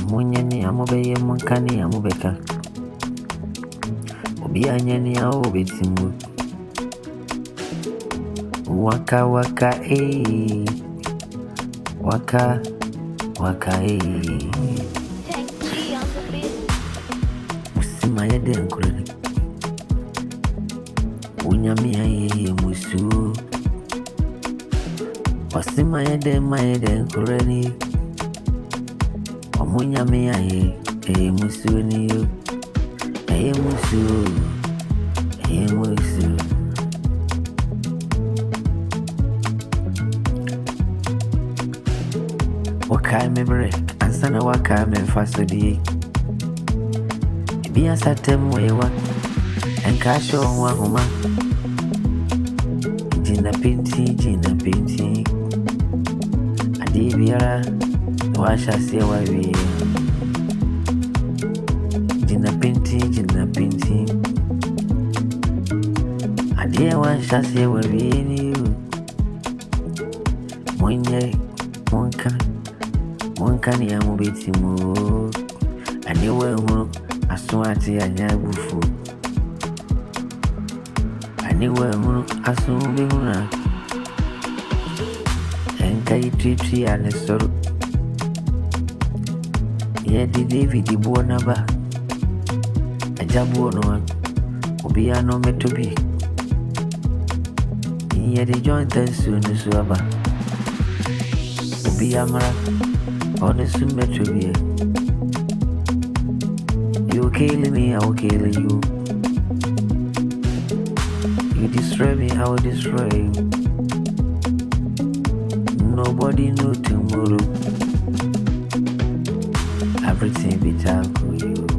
Munyani amobeye munkani amubeka. Obi anyani aobetimu. Waka waka waka waka Usima yede nkurani. Unyami aye musu. Wasima yede nkurani. Omunyami aye musu ni yo. Musu. Waka mebre, ansana waka memfasodi. Ibi asatem wewa, enkasho wahuma. Jina pinti. Adi biara, washa sewa we. Jina pinti. Adi washa sewa we ni you. Monkani amubetimu. Aniwe hunu aswati anyabufu. Aniwe hunu asubihuna. Enka itwitwi anesoro. Yedi David buona ba. Ajabu ono obi ano metobi. Yedi joint and suaba. Obi amara. Honestly, Metrovia. You killing me, I will kill you. You destroy me, I will destroy you. Nobody know tomorrow. Everything be time for you.